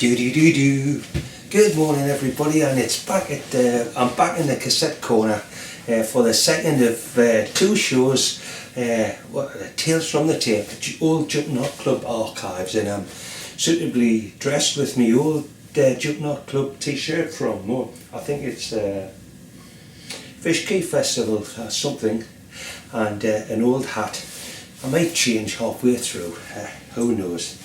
Do do do do. Good morning, everybody, and it's back at I'm back in the cassette corner for the second of two shows. Tales from the Tape, old Jumpin Hot Club archives, and I'm suitably dressed with my old Jumpin Hot Club t-shirt from, I think it's Fish Key Festival or something, and an old hat. I might change halfway through, who knows.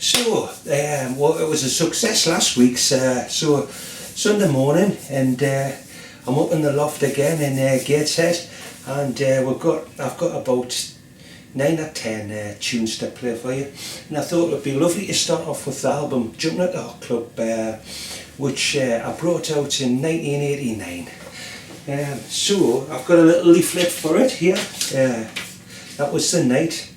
So, it was a success last week, so Sunday morning, and I'm up in the loft again in Gateshead, and I've got about 9 or 10 tunes to play for you, and I thought it would be lovely to start off with the album Jumpin Hot Club, which I brought out in 1989. So I've got a little leaflet for it here. That was the night,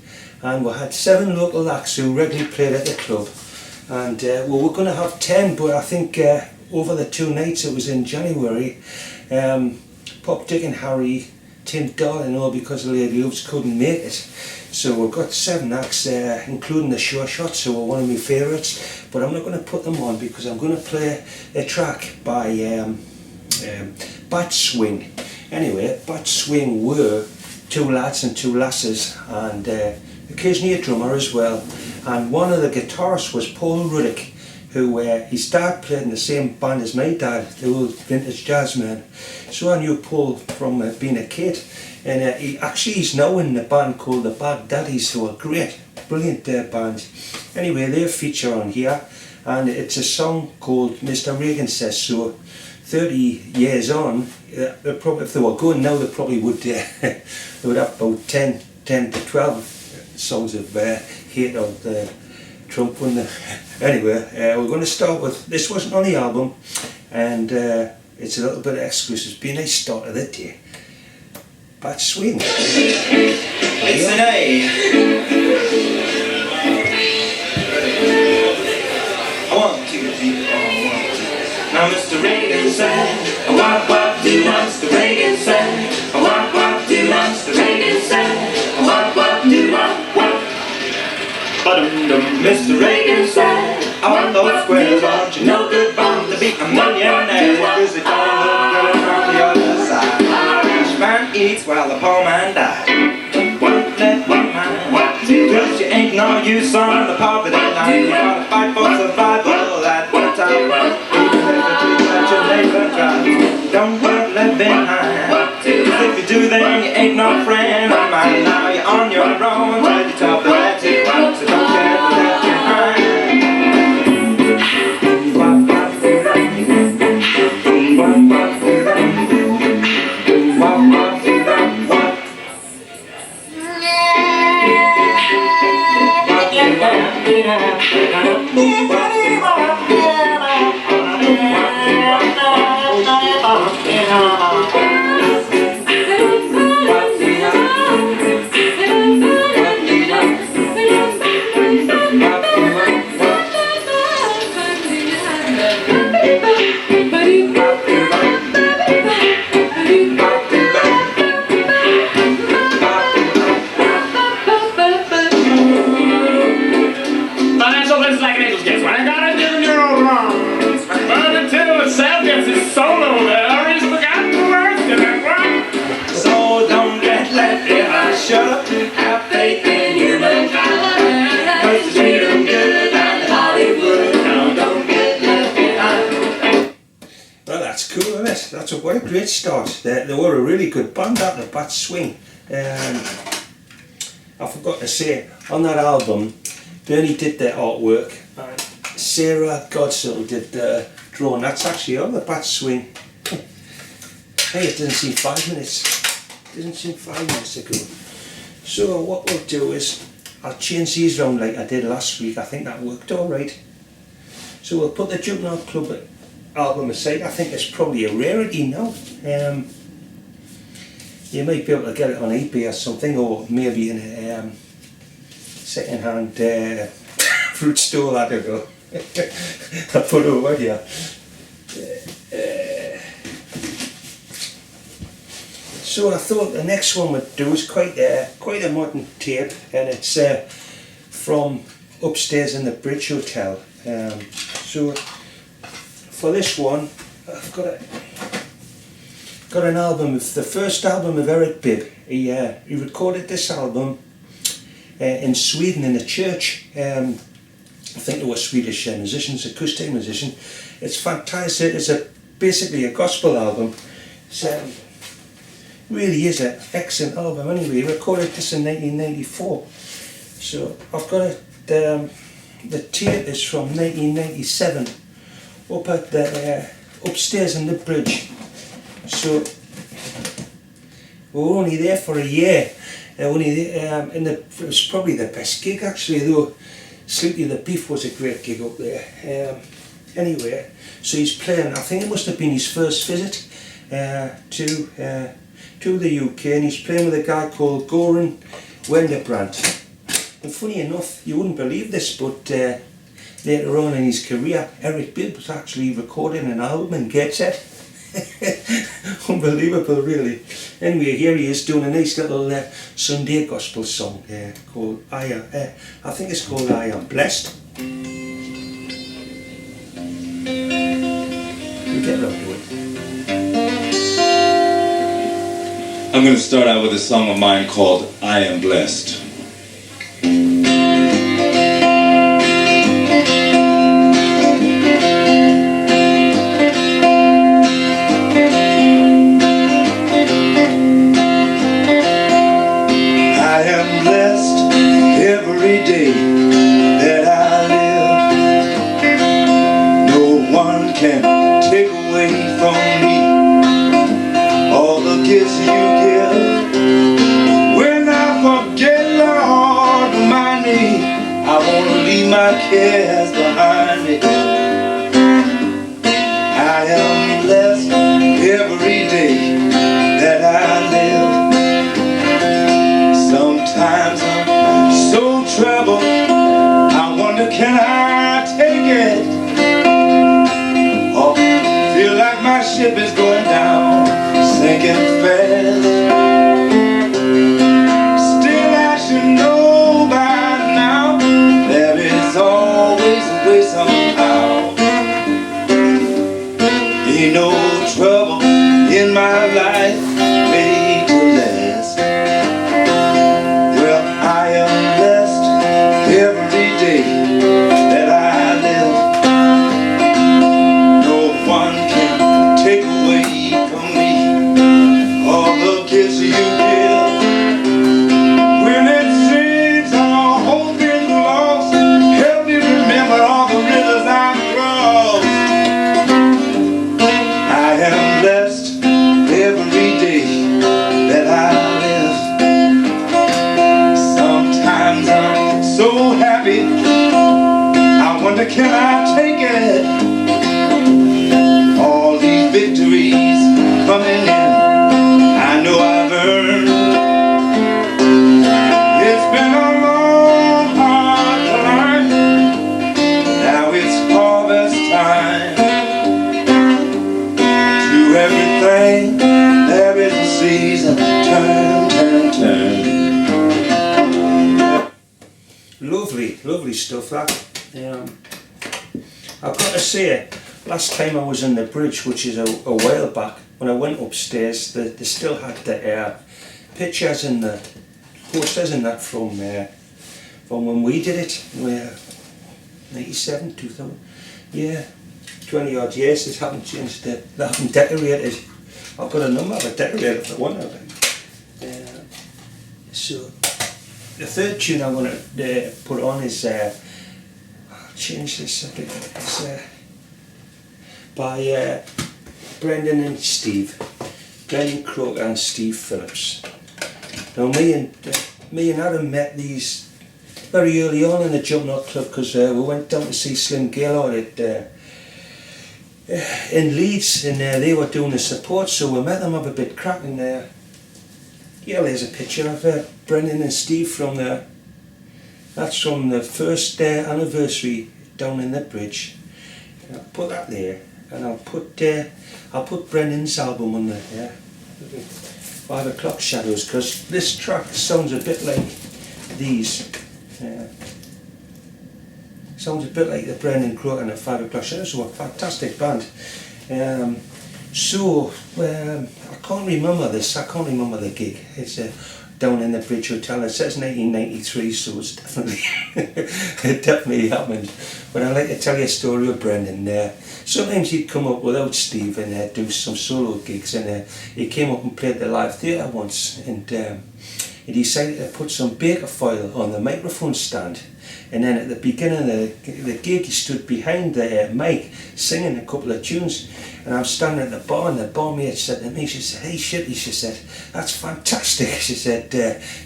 and we had 7 local acts who regularly played at the club, and we were going to have 10, but I think over the 2 nights, it was in January, Pop, Dick and Harry, Tim Darling, all because the Lady Loves couldn't make it. So we've got 7 acts, including the Sure Shots, who were one of my favourites, but I'm not going to put them on because I'm going to play a track by Bat Swing. Anyway, Bat Swing were 2 lads and 2 lasses, and occasionally a drummer as well, and one of the guitarists was Paul Ruddick, who his dad played in the same band as my dad, the old vintage jazz man. So I knew Paul from being a kid, and he's now in a band called the Bad Daddies, who are great, brilliant band. Anyway, they feature on here, and it's a song called Mr Reagan Says So. 30 years on, if they were going now, they probably would they would have about 10 to 12 songs of hate on Trump, wouldn't they? Anyway, we're going to start with, this wasn't on the album, and it's a little bit exclusive. It's been a nice start of the day. Bat Swing. It's an A. I want to. Now Mr. Reagan said, what do Mr. Reagan said, what do Mr. Reagan said, what do what? Mr. Reagan said, I want those squares, aren't you no good bound to be a millionaire, because it don't look good from the other side. The rich man eats while the poor man dies. What let one man, cause you ain't no use on the poverty line. You gotta fight for survival at one time. Don't work left behind, cause if you do then you ain't no friend of mine. Now you're on your own, till you top the red tip, so don't get left behind. Shut up, have faith in human kind, cause it's real good and Hollywood, now don't get left behind. Well, that's cool, isn't it? That's what a great start. They were a really good band, that, the Bat Swing. I forgot to say, on that album, Bernie did the artwork, and Sarah Godsill did the drawing. That's actually on the Bat Swing. Hey, it didn't seem 5 minutes. It didn't seem 5 minutes ago. So what we'll do is, I'll change these round like I did last week. I think that worked alright. So we'll put the Jumpin Hot Club album aside. I think it's probably a rarity now. You might be able to get it on eBay or something, or maybe in a second-hand fruit stall, I don't know. I'll put it over here. So I thought the next one we'd do is quite a modern tape, and it's from upstairs in the Bridge Hotel. So for this one, I've got an album, the first album of Eric Bibb. He recorded this album in Sweden in a church. I think they were Swedish musicians, acoustic musician. It's fantastic. It's basically a gospel album. It's really is an excellent album. Anyway, he recorded this in 1994. So I've got it. The tape is from 1997, up at the upstairs in the bridge. So we were only there for a year. It was probably the best gig actually, though. Sleepy the Beef was a great gig up there. Anyway, so he's playing. I think it must have been his first visit to the UK, and he's playing with a guy called Goran Wenderbrandt. And funny enough, you wouldn't believe this, but later on in his career, Eric Bibb was actually recording an album in Gateshead. Unbelievable, really. Anyway, here he is doing a nice little Sunday gospel song called I think it's called I Am Blessed. We'll get around to it. I'm going to start out with a song of mine called I Am Blessed. Cares behind me. I am blessed every day that I live. Sometimes I'm so troubled, I wonder can I take it? Oh, feel like my ship is going down, sinking fast. Still I should know by now there is always a way somehow. Ain't no trouble in my life made to last. Well, I am blessed every day that I live. No one can take away from me all the gifts you give. When it seems all hope is lost, help me remember all the rivers I've crossed. I am blessed every day that I live. Sometimes I'm so happy, I wonder can I take it? All these victories coming in, I know I've earned. It's been a long, hard climb. Now it's harvest time. To everything there is a season. Turn, turn, turn. Lovely, lovely stuff that. I've got to say, last time I was in the bridge, which is a while back, when I went upstairs, they still had the pictures and the posters and that from when we did it, 97, 2000, yeah, 20 odd years. They haven't changed, they haven't decorated. I've got a number of a decorator for one of them. So the third tune I want to put on is, I'll change this a bit, it's by Brendan and Steve, Brendan Croker and Steve Phillips. Now me and Adam met these very early on in the Jumpin Hot Club, because we went down to see Slim Gaylord in Leeds, and they were doing a support, so we met them, have a bit cracking there. Yeah, there's a picture of Brendan and Steve from there. That's from the first anniversary down in the bridge. And I'll put that there, and I'll put Brendan's album on there. Yeah, 5 O'Clock Shadows, because this track sounds a bit like these. Sounds a bit like the Brendan Crook and the 5 o'clock Shadows. So a fantastic band. I can't remember this. I can't remember the gig. It's down in the Bridge Hotel. It says 1993, so it's definitely it definitely happened. But I'd like to tell you a story of Brendan. Sometimes he'd come up without Steve and do some solo gigs, and he came up and played the live theatre once, and he decided to put some baker foil on the microphone stand. And then at the beginning of the gig, he stood behind the mic singing a couple of tunes. And I was standing at the bar, and the barmaid said to me, she said, "Hey Shippy," she said, "that's fantastic." She said,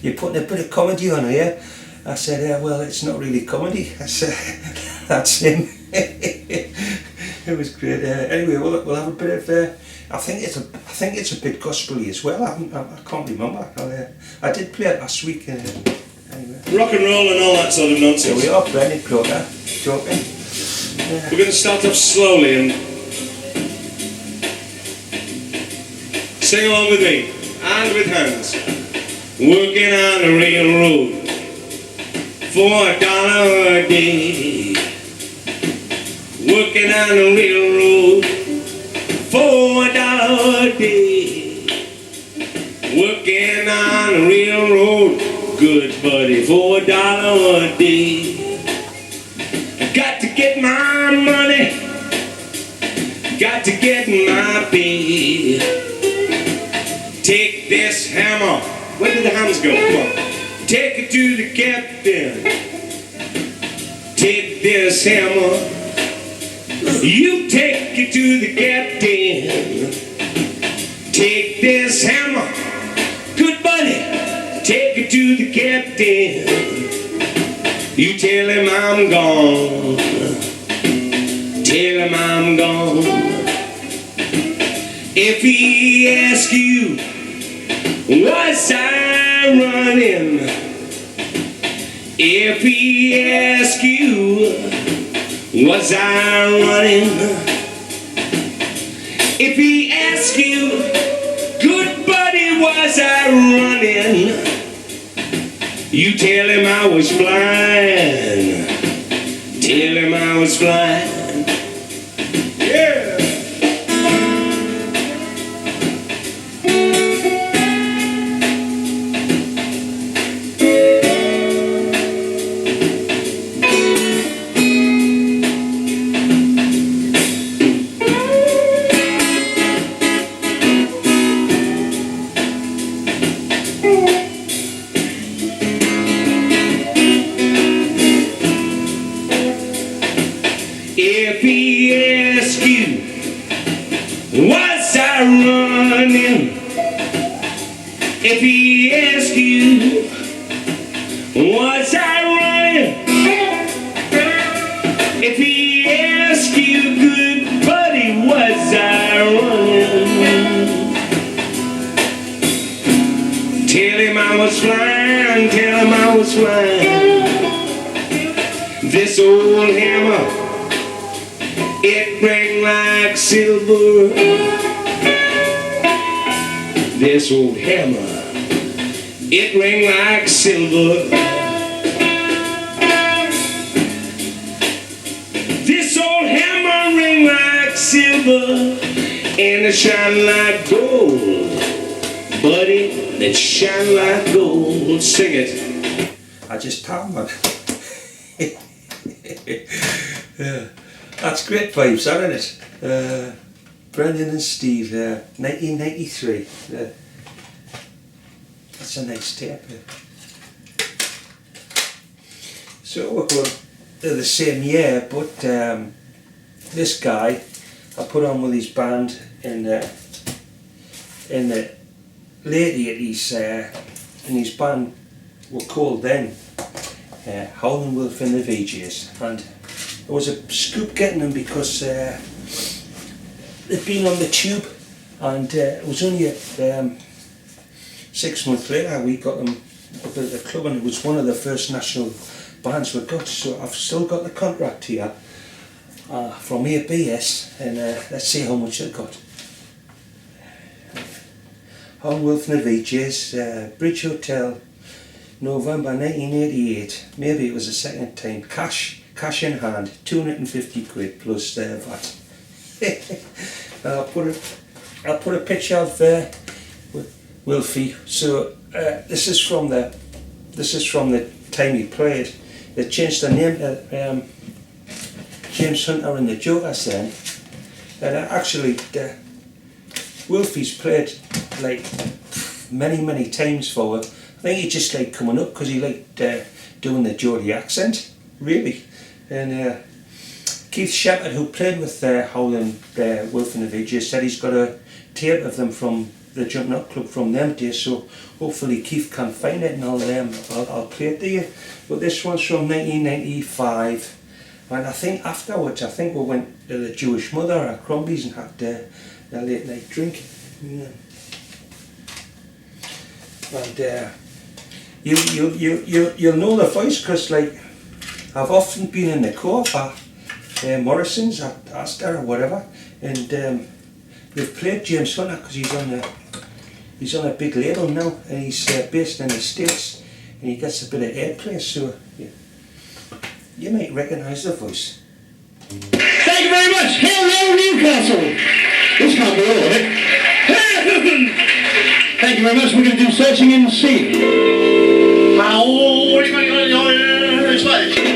"You're putting a bit of comedy on here." I said, "Well, it's not really comedy." I said, "That's him." It was great. Anyway, we'll have a bit of. I think it's a bit gospel-y as well. I can't remember. I did play it last week. Anyway. Rock and roll and all that sort of nonsense. Here we are, Brendan Croker, talking. We're going to start off slowly and sing along with me, hand with hands. Working on a railroad for $1 a day. Working on a railroad for $1 a day. Working on a railroad, good buddy, for $1 a day. I got to get my money, got to get my pay. Take this hammer, where did the hammers go? Come on. Take it to the captain. Take this hammer, you take it to the captain. Take this hammer, good buddy, take it to the captain. You tell him I'm gone. Tell him I'm gone. If he asks you, was I running? If he asks you, was I running? If he asks you, good buddy, was I running? You tell him I was flying. Tell him I was flying. Yeah. If he asks you, was I running? If he asks you, was I running? If he asks you, good buddy, was I running? Tell him I was flying, tell him I was flying. This old hammer, it rang like silver. This old hammer, it rang like silver. This old hammer rang like silver, and it shine like gold. Buddy, it shine like gold. Sing it. I just hammered. Yeah. That's great vibes, isn't it? Brendan and Steve, 1993. That's a nice tape. So we're going to the same year, but this guy I put on with his band in the late 80s, and his band were called then Howlin' Wolf and the VJs, and it was a scoop getting them because they'd been on the tube, and it was only 6 months later we got them up at the club, and it was one of the first national bands we got, so I've still got the contract here from ABS, and let's see how much I got. Howlin' Wolf and the VJs, Bridge Hotel, November 1988, maybe it was the second time. Cash cash in hand, 250 quid plus VAT. I'll put a picture of Wilfie. So this is from the time he played. They changed the name to James Hunter and the Jokers then, and actually Wilfie's played like many times for her. I think he just liked coming up because he liked doing the Geordie accent, really. And Keith Shepherd, who played with Howland, Wilf and the VJ, said he's got a tape of them from the Jumpin Hot Club from them days, so hopefully Keith can find it and I'll play it to you. But this one's from 1995, and I think afterwards, I think we went to the Jewish Mother at Crombie's and had a late night drink. Yeah. And you'll know the voice because like I've often been in the co-op at Morrison's at Astor or whatever, and we've played James Hunter because he's on a big label now, and he's based in the States, and he gets a bit of airplay, so yeah, you might recognise the voice. Thank you very much. Hello, Newcastle. This can't be all of it. Thank you very much. We're going to do Searching in the Sea. It's like this.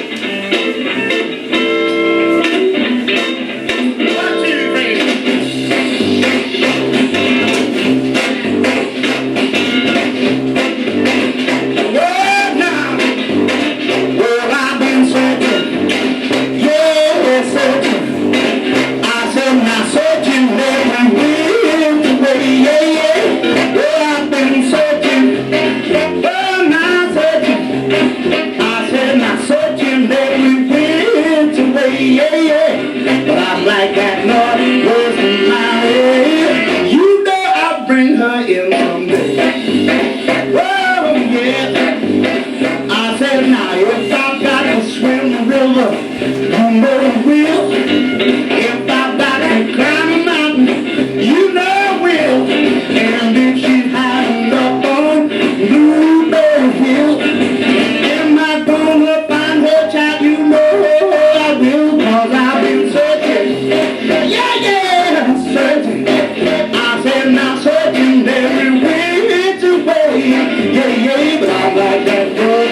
Like that Lord was in my way. You know I'll bring her in someday. Oh yeah. I said now if I've got to swim the river, you know I will. If I've got to climb a mountain, you know I will. And if she's hiding up on Blueberry Hill, am I gonna find her child? You know I will, 'cause I've been searching. Yeah, searching. I said now searching every which way. Yeah, but I'm like that girl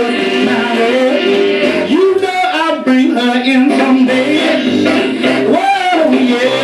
in my way. You know I'll bring her in someday. Whoa, yeah.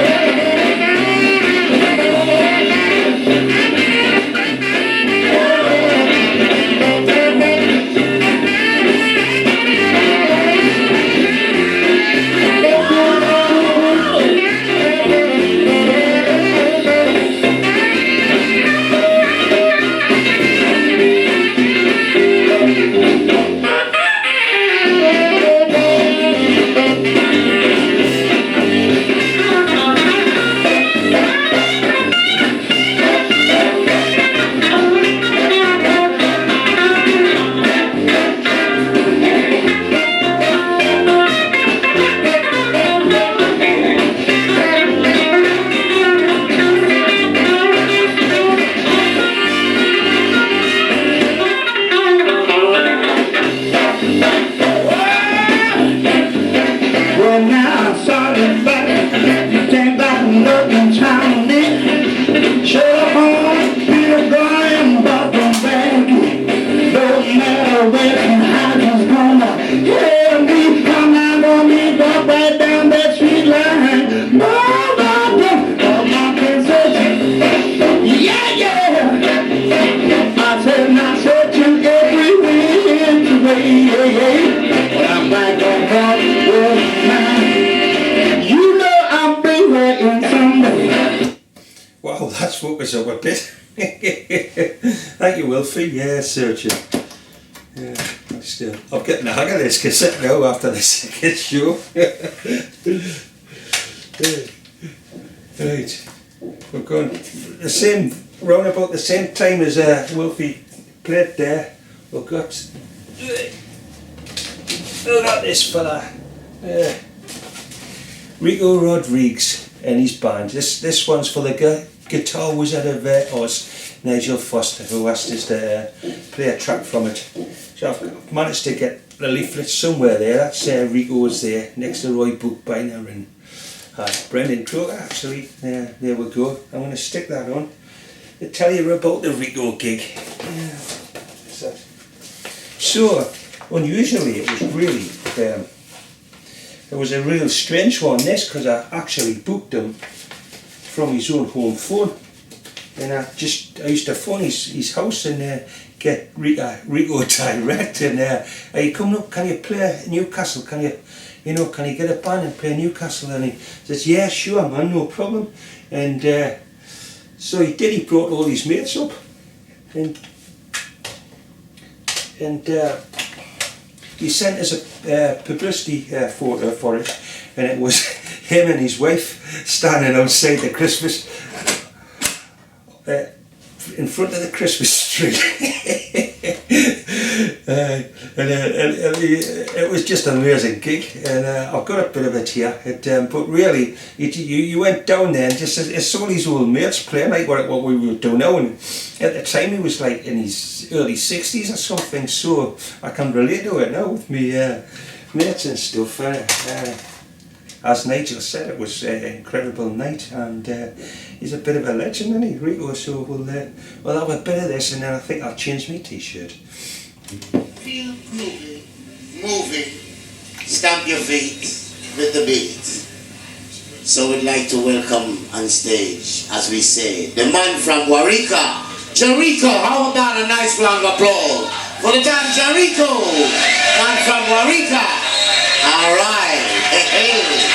Wow, that's focused up a bit. Thank you, Wilfie. Yeah, searching. Yeah, I'm getting the hang of this cassette now after the second show. Right, we're going the same, round about the same time as Wilfie played there. We've got this fella, Rico Rodriguez and his band. This one's for the guitar wizard of Oz, Nigel Foster, who asked us to play a track from it. So I've managed to get the leaflet somewhere there. That's Rico's there, next to Roy Bookbinder and Brendan Croker actually. There we go. I'm going to stick that on to tell you about the Rico gig. So, unusually it was really, it was a real strange one this, because I actually booked him from his own home phone. And I used to phone his house and get Rico direct, and are you coming up, can you play Newcastle, can you get a band and play Newcastle? And he says, yeah, sure man, no problem. And so he did. He brought all his mates up, and he sent us a publicity photo for it, and it was him and his wife standing outside the Christmas in front of the Christmas tree. It was just an amazing gig, and I've got a bit of it here. But really, you went down there and just saw these old mates playing like what we were doing now. And at the time, he was like in his early 60s or something, so I can relate to it now with me mates and stuff. As Nigel said, it was an incredible night, and he's a bit of a legend, isn't he, Rico? So we'll have a bit of this, and then I think I'll change my t-shirt. Feel groovy, moving, stamp your feet with the beat. So we'd like to welcome on stage, as we say, the man from Warika, Jericho. How about a nice round of applause for the man Jericho, man from Warika. All right. Hey.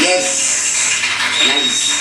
Yes. Nice.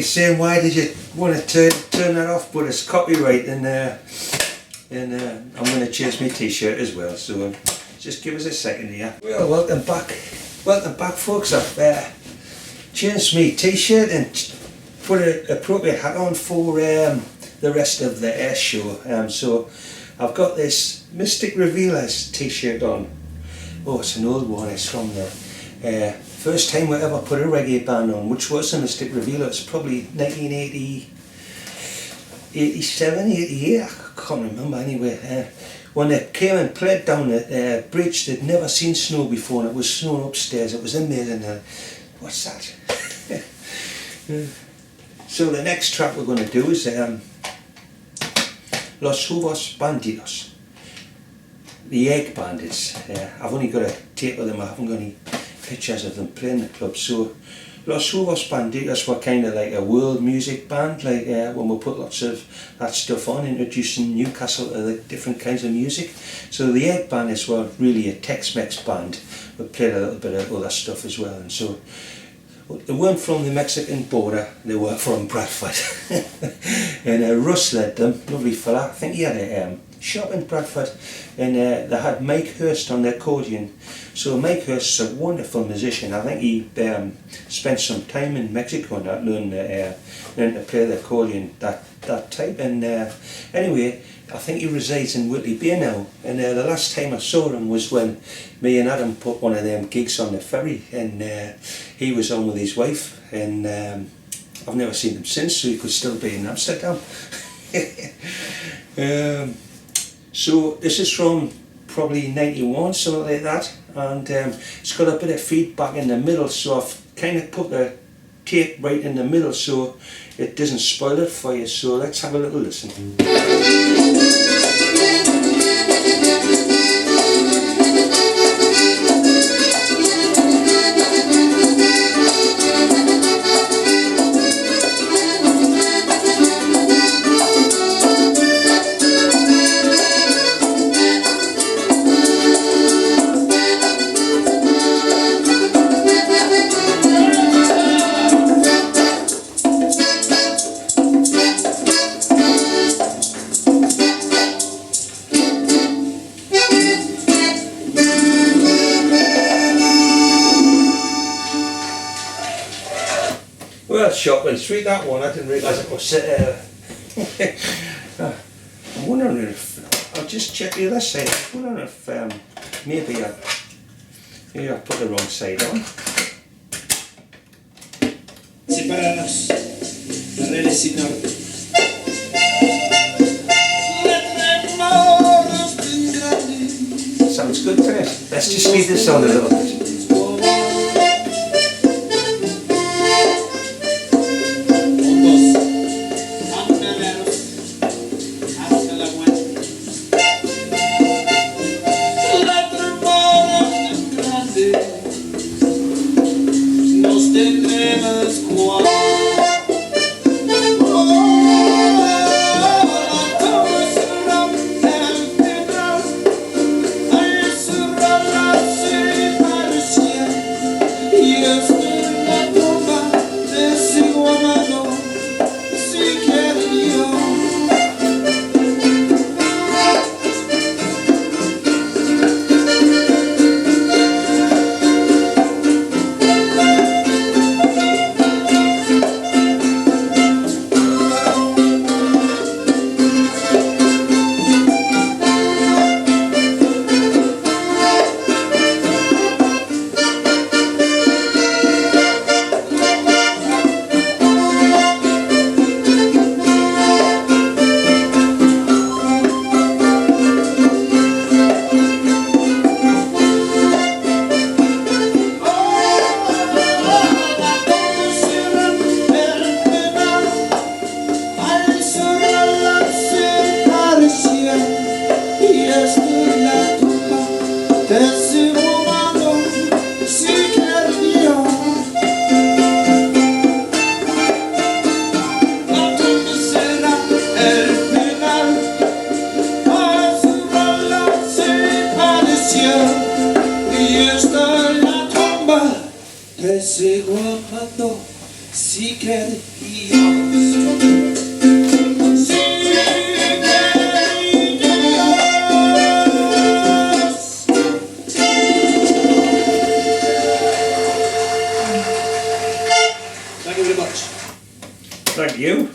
you're saying, why did you want to turn that off? But it's copyright, and I'm going to change my t-shirt as well, so just give us a second here. Well, welcome back folks. I've changed my t-shirt and put an appropriate hat on for the rest of the air show. So I've got this Mystic Revealers t-shirt on. Oh, it's an old one. It's from the first time I ever put a reggae band on, which was the Mystic Revealers, probably 1987, 88, I can't remember anyway. When they came and played down at bridge, they'd never seen snow before, and it was snowing upstairs. It was amazing. What's that? So the next track we're going to do is Los Huevos Bandidos. The Egg Bandits. I've only got a tape of them, I haven't got any pictures of them playing the club. So Los Huevos Bandidos were kind of like a world music band, like when we put lots of that stuff on, introducing Newcastle to the different kinds of music. So the Egg Bandits were really a Tex-Mex band, but played a little bit of other stuff as well. And so they weren't from the Mexican border, they were from Bradford. And Russ led them, lovely fella. I think he had a shop in Bradford, and they had Mike Hurst on the accordion. So Mike Hurst's a wonderful musician. I think he spent some time in Mexico and that, learned to play the accordion that type. And anyway, I think he resides in Whitley Bay now, and the last time I saw him was when me and Adam put one of them gigs on the ferry, and he was on with his wife, and I've never seen him since, so he could still be in Amsterdam. So this is from probably 91, something like that, and it's got a bit of feedback in the middle, so I've kind of put the tape right in the middle so it doesn't spoil it for you. So let's have a little listen. Well, Shotland Street, that one, I didn't realise it was I'm wondering if, I'll just check the other side. I'm wondering if maybe I put the wrong side on. Separados, Barreles y Norte. Sounds good to us. Let's just speed this on a little bit. secret yours. Thank you very much. Thank you.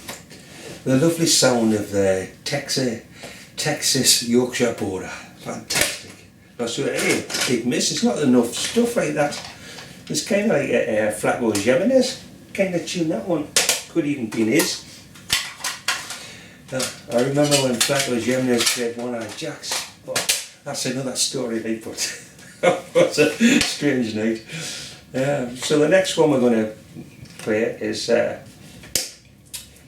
The lovely sound of the Texas Yorkshire border. Fantastic. That's what, hey, big miss. It's not enough stuff like that. It's kind of like a Flaco Jimenez kind of tune, that one. Could even be his. I remember when Flaco Jimenez played One Eye Jacks. Oh, that's another story, like, but it was a strange night. So the next one we're going to play is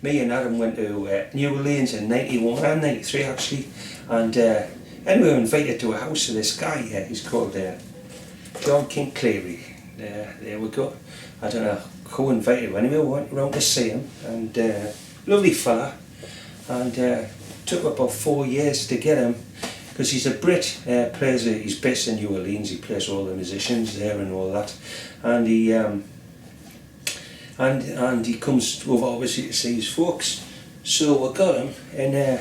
me and Adam went to New Orleans in 91 and 93 actually, and we were invited to a house of this guy. He's called John King Cleary. There we go. I don't know who invited him anyway. We went round to see him, and lovely fella, and took about 4 years to get him, because he's a Brit, he's based in New Orleans, he plays all the musicians there and all that, and he and he comes over obviously to see his folks. So we got him, and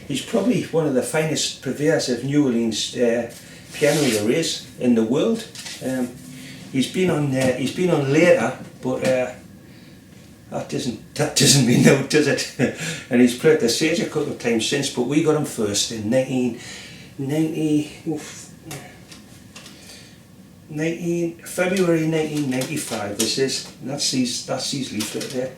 he's probably one of the finest purveyors of New Orleans piano there is in the world. He's been on later, but that doesn't mean no, does it? And he's played the stage a couple of times since, but we got him first in 1990. February 1995 this is. That's his leaflet there.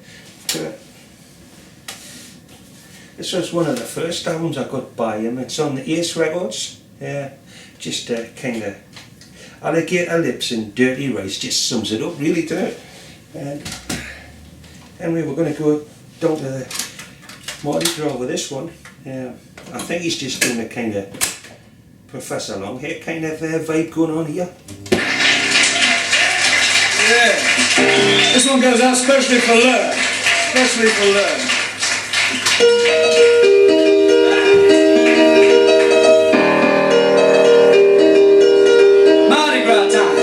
This was one of the first albums I got by him. It's on the Ace Records. Just kind of alligator lips and dirty rice, just sums it up really, doesn't it? And anyway, we're going to go down to the Mardi Gras with this one. I think he's just doing a kind of Professor Longhair kind of vibe going on here. Yeah. This one goes out especially for Lurk. Especially for Lurk. Mardi Gras time.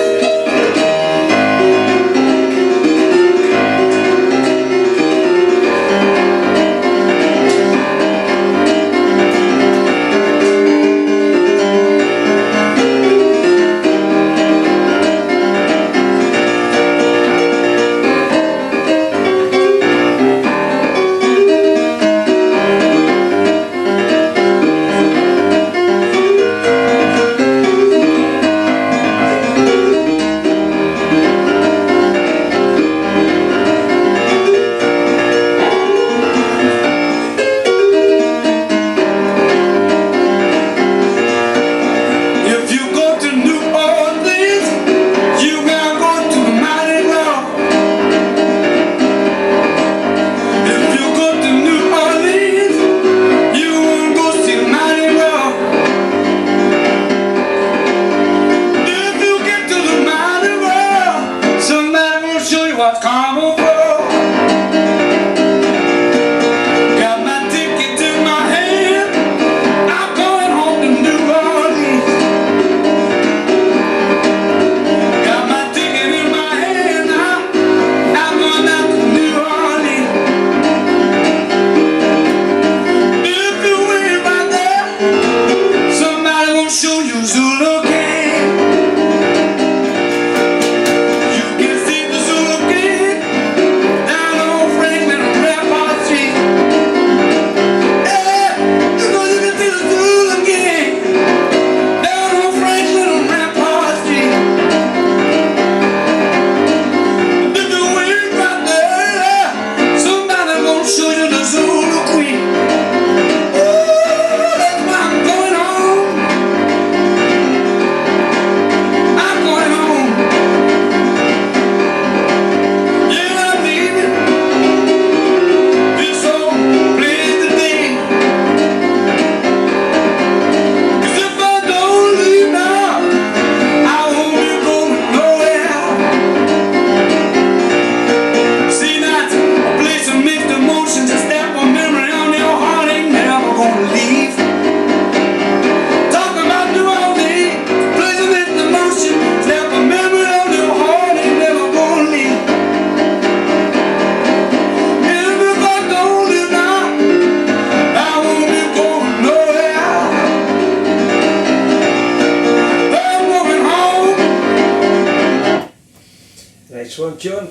Nice one, John.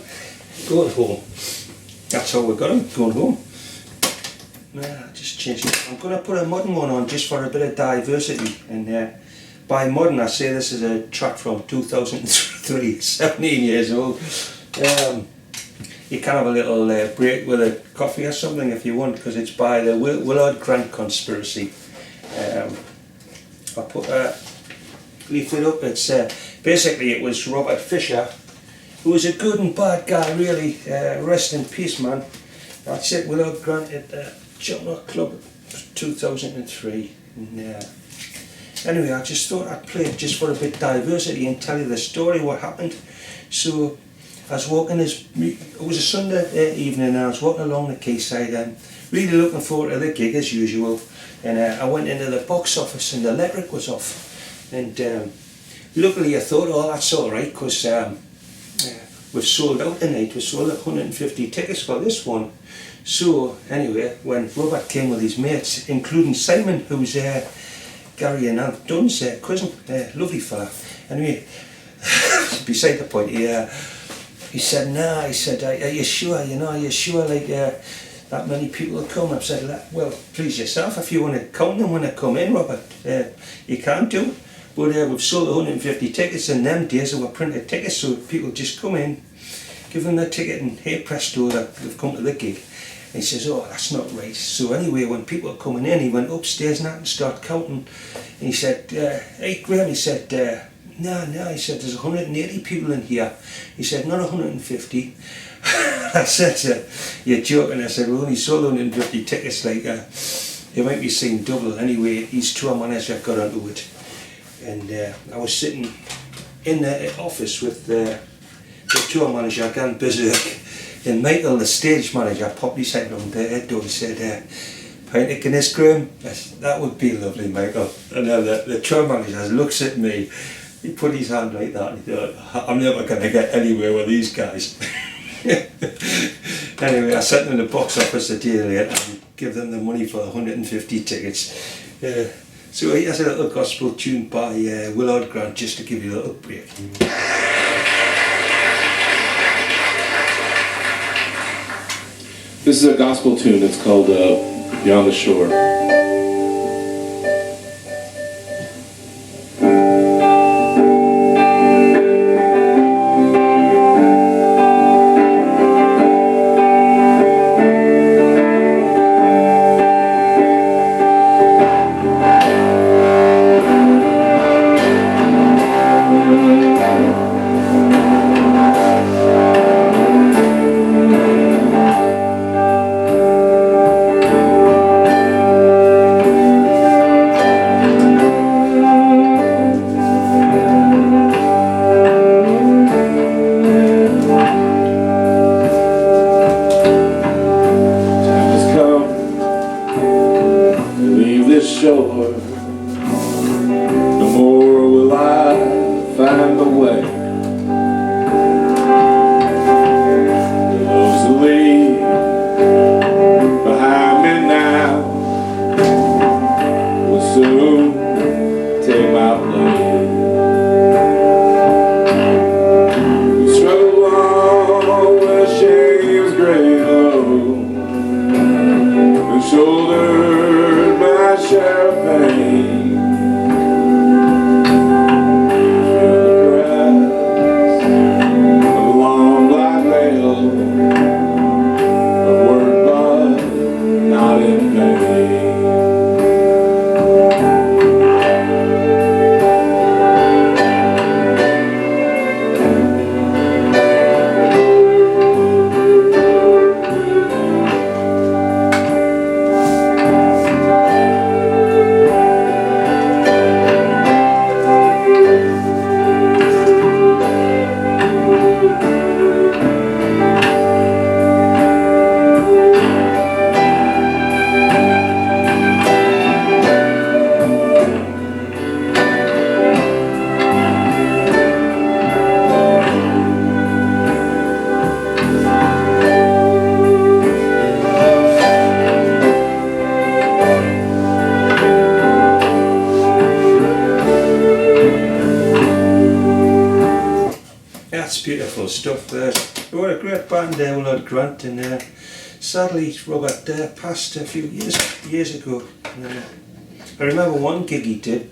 Going home. That's how we got him, going home. Nah, just changed it. I'm going to put a modern one on just for a bit of diversity. And by modern, I say this is a track from 2003, 17 years old. You can have a little break with a coffee or something if you want, because it's by the Willard Grant Conspiracy. I put a leaflet up. It's basically it was Robert Fisher, who was a good and bad guy, really. Rest in peace, man. That's it. Willard Grant at the Jumpin Hot Club, 2003. And, anyway, I just thought I'd play it just for a bit of diversity and tell you the story, what happened. So I was walking it was a Sunday evening, and I was walking along the quayside, really looking forward to the gig as usual. And I went into the box office and the electric was off. And luckily I thought, oh, that's alright, because we've sold out tonight. We sold 150 tickets for this one. So anyway, when Robert came with his mates, including Simon, who's Gary and Aunt Dunn's cousin, lovely fella. Anyway, beside the point, he said, nah, he said, are you sure, are you sure, like, that many people will come? I've said, well, please yourself, if you want to count them when they come in, Robert, you can't do it. But we've sold 150 tickets in them days, so we printed tickets, so people just come in, give them the ticket, and hey presto, they've come to the gig. And he says, oh, that's not right. So anyway, when people were coming in, he went upstairs and started counting. And he said, hey Graham, he said, no, he said, there's 180 people in here. He said, not 150. I said, you're joking. I said, we only sold 150 tickets, like, you might be seeing double. Anyway, his tour manager got onto it. And I was sitting in the office with the tour manager, gone berserk. And Michael, the stage manager, popped his head on the head door and said, pint of Guinness, Graham? That would be lovely, Michael. And the tour manager looks at me, he put his hand like that and he thought, I'm never going to get anywhere with these guys. Anyway, I sent them to the box office a day later and give them the money for 150 tickets. So here's a little gospel tune by Willard Grant, just to give you a little break. This is a gospel tune. It's called Beyond the Shore. Shore, no more will I find the way. Those who leave behind me now will soon take my place. We struggle on where shame's great load and shouldered my share of pain. Feel the grass That's beautiful stuff there. They were a great band there, Willard Grant, and sadly Robert passed a few years ago. I remember one gig he did,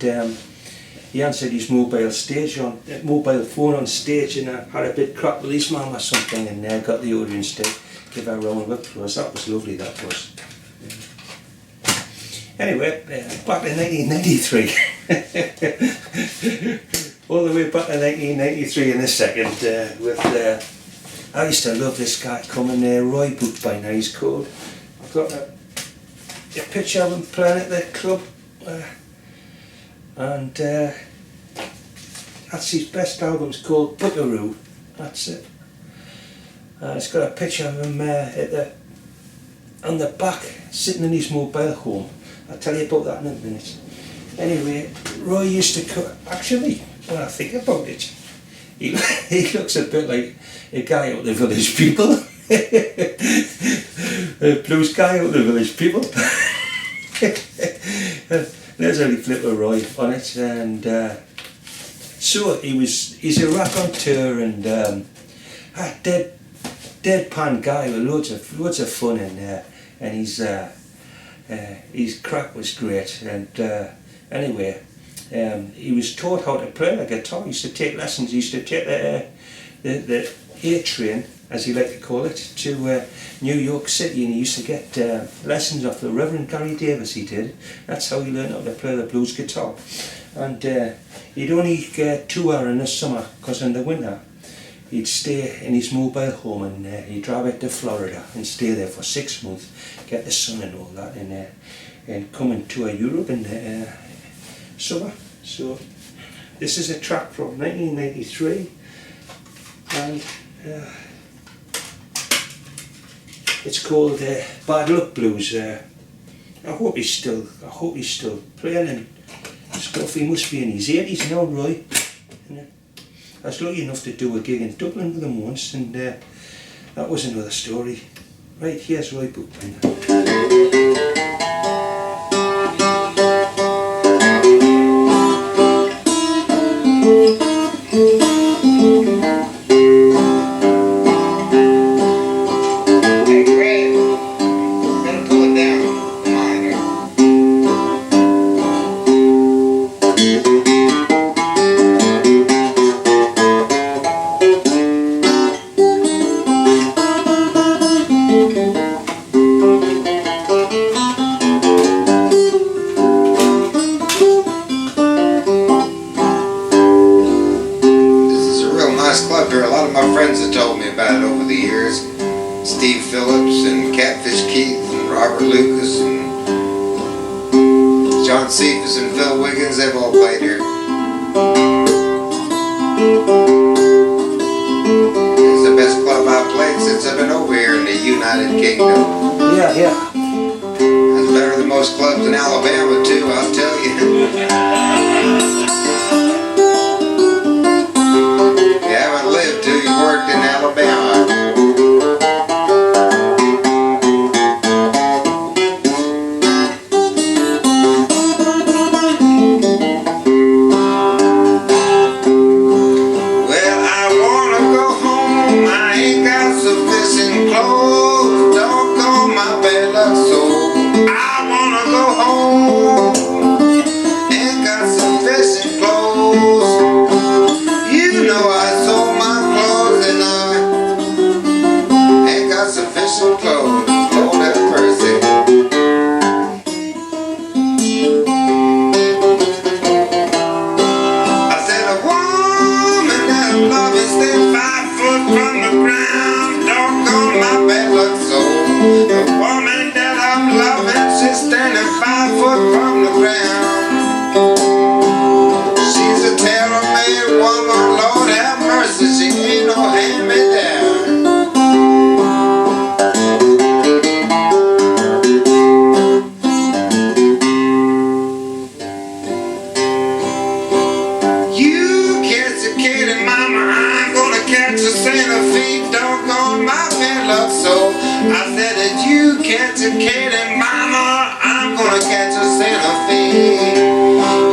he answered his mobile phone on stage, and had a bit crap with his mum or something, and got the audience to give a round of applause. That was lovely, that was. Anyway, back in 1993. All the way back to 1993 in a second, I used to love this guy coming there, Roy Book by now he's called. I've got a picture of him playing at the club, and that's his best album, it's called Buckaroo, that's it. It's got a picture of him on the back, sitting in his mobile home. I'll tell you about that in a minute. Anyway, Roy used to cut, actually, when I think about it, he looks a bit like a guy out of the Village People. A blues guy out of the Village People. There's a flip of Roy on it, and so he's a raconteur and a deadpan guy with loads of fun in there, and his crack was great. And anyway, he was taught how to play the guitar. He used to take lessons. He used to take the A train, as he liked to call it, to New York City, and he used to get lessons off the Reverend Gary Davis. He did. That's how he learned how to play the blues guitar. And he'd only tour in the summer, because in the winter he'd stay in his mobile home, and he'd drive out to Florida and stay there for 6 months, get the sun and all that, and come and tour Europe in the summer. So this is a track from 1993, and it's called Bad Luck Blues. I hope he's still playing and stuff. He must be in his 80s now, Roy. I was lucky enough to do a gig in Dublin with him once, and that was another story. Right, here's Roy Bookman. They've all played here. It's the best club I've played since I've been over here in the United Kingdom. Yeah. It's better than most clubs in Alabama too, I'll tell you. You haven't lived till you worked in Alabama.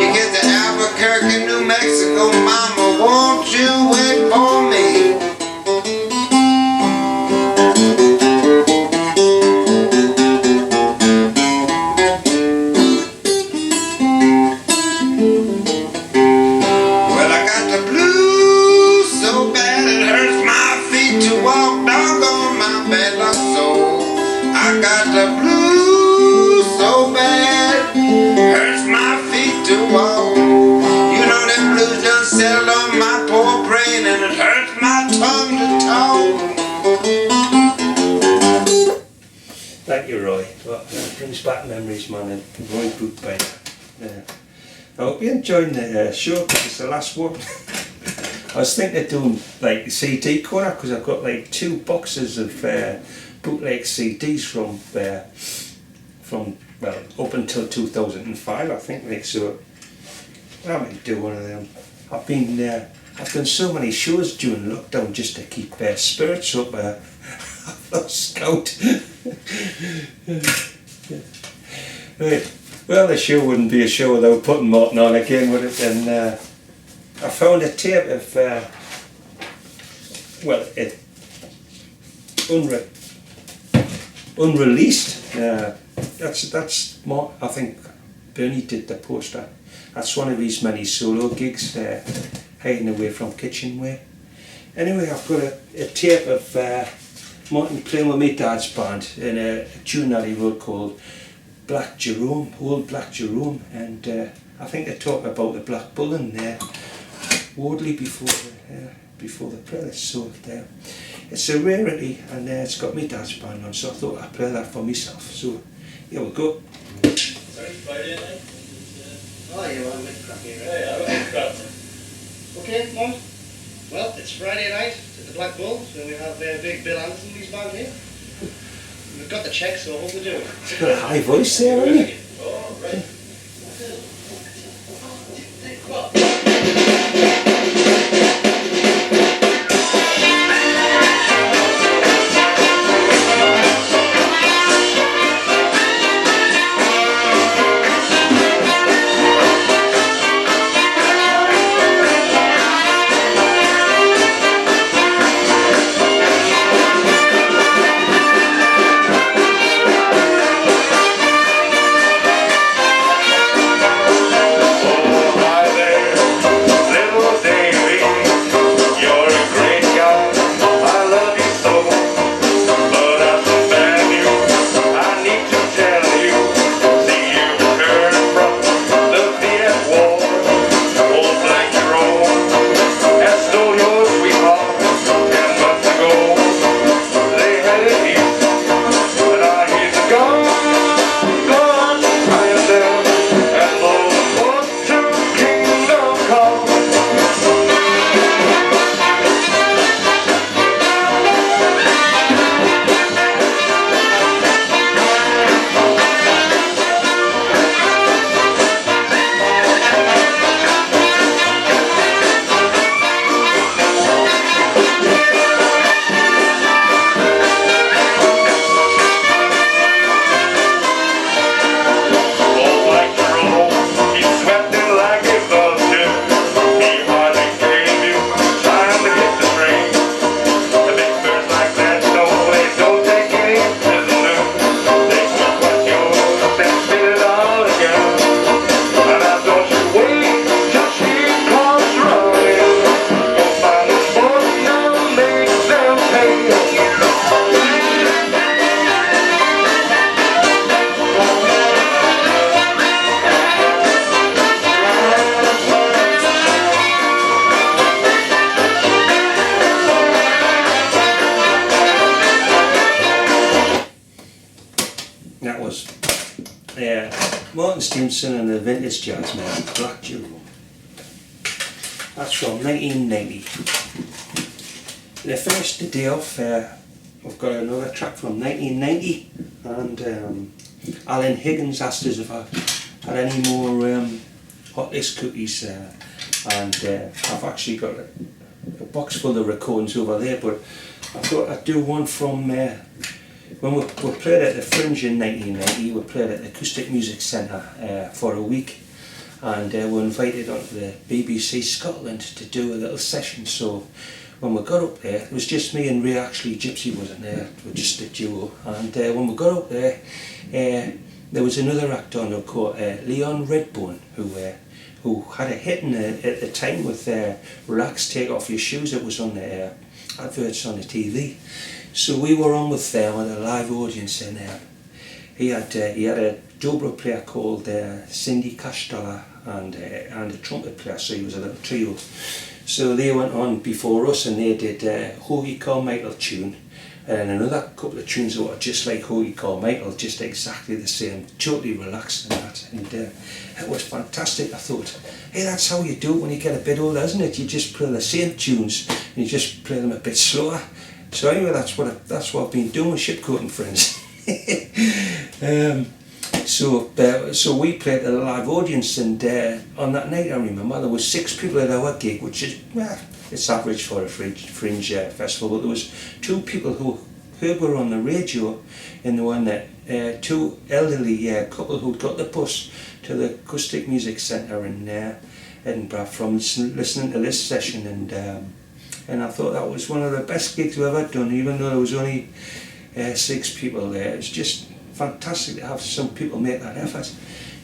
You get to Albuquerque, New Mexico, mama, won't you wait for me? boy. Well, it brings back memories, man, and Roy Boot by I hope you're enjoying the show, because it's the last one. I was thinking of doing like a CD corner, because I've got like 2 boxes of bootleg CDs from well, up until 2005, I think, like, so I might do one of them. I've done so many shows during lockdown just to keep spirits up. I've lost count. Right. Well, the show wouldn't be a show without putting Martin on again, would it? And I found a tape of, well, it unreleased. That's more, I think Bernie did the poster. That's one of his many solo gigs, hiding away from Kitchenware. Anyway, I've got a tape of Martin playing with my dad's band in a tune that he wrote called Black Jerome, Old Black Jerome, and I think they talk about the Black Bull in Wardley before the prayer. So it's a rarity, and it's got my dad's band on, so I thought I'd play that for myself. So here we go. Sorry, Friday night? Oh, you want me to crack here, right? Yeah, I got Okay, Mom. Well, it's Friday night at the Black Bull, so we have Big Bill Anderson's band here. We've got the check, so what we'll do. It's got a high voice there, hasn't it? Oh, right. Martin Stevenson and the Vintage Jazz Man, Black Jerome. That's from 1990. They finished the day off. We've got another track from 1990, and Alan Higgins asked us if I had any more hot disc cookies, and I've actually got a box full of recordings over there, but I thought I'd do one from when we played at the Fringe in 1990. We played at the Acoustic Music Centre for a week, and we were invited onto the BBC Scotland to do a little session. So when we got up there, it was just me and Ray. Actually, Gypsy wasn't there, we were just a duo. And when we got up there, there was another act on called Leon Redbone, who had a hit at the time with Relax, Take Off Your Shoes. It was on the adverts on the TV. So we were on with them with a live audience, and he had a dobro player called Cindy Castellar and a trumpet player, so he was a little trio. So they went on before us, and they did Hoagie Carmichael tune, and another couple of tunes that were just like Hoagie Carmichael, just exactly the same, totally relaxed and that, and it was fantastic. I thought, hey, that's how you do it when you get a bit older, isn't it? You just play the same tunes and you just play them a bit slower. So anyway, that's what I've been doing with Shipcote and Friends. So we played at a live audience, and on that night I remember there was 6 people at our gig, which is, well, it's average for a fringe festival, but there was 2 people who heard were on the radio, and the one that 2 elderly couple who'd got the bus to the Acoustic Music Centre in Edinburgh from listening to this session, and I thought that was one of the best gigs we've ever done, even though there was only 6 people there. It's just fantastic to have some people make that effort.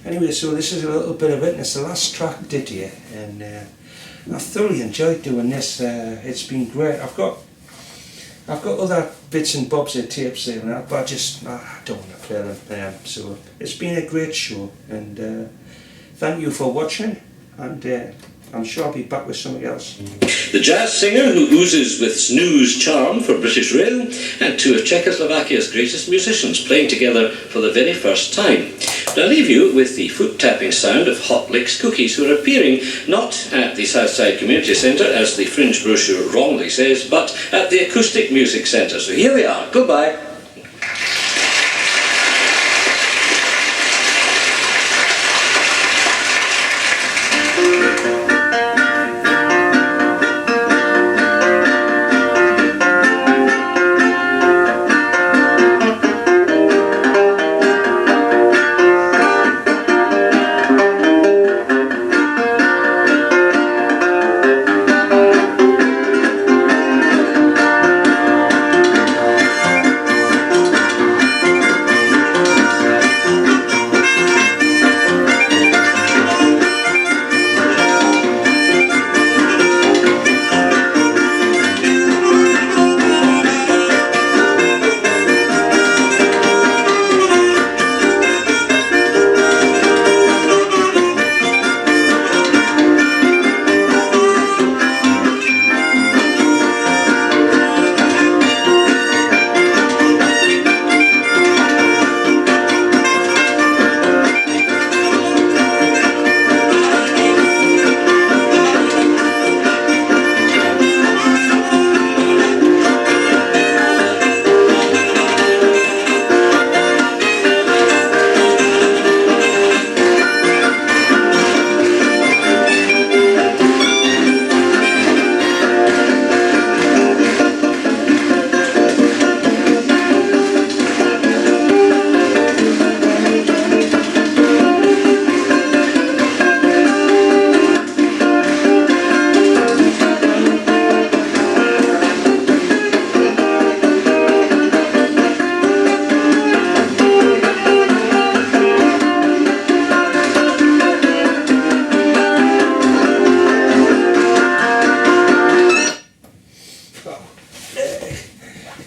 Anyway, so this is a little bit of it, and it's the last track I did here, and I've thoroughly enjoyed doing this. It's been great. I've got other bits and bobs of tapes there, but I don't want to play them. So it's been a great show, and thank you for watching, and I'm sure I'll be back with something else. The jazz singer who oozes with snooze charm for British Rail, and 2 of Czechoslovakia's greatest musicians playing together for the very first time. But I leave you with the foot-tapping sound of Hot Licks Cookies, who are appearing not at the Southside Community Centre, as the Fringe brochure wrongly says, but at the Acoustic Music Centre. So here they are. Goodbye.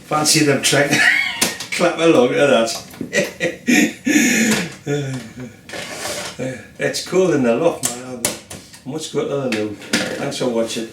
Fancy them trying to clap along to that. It's cool in the loft, man. I must go to the loo. Thanks for watching.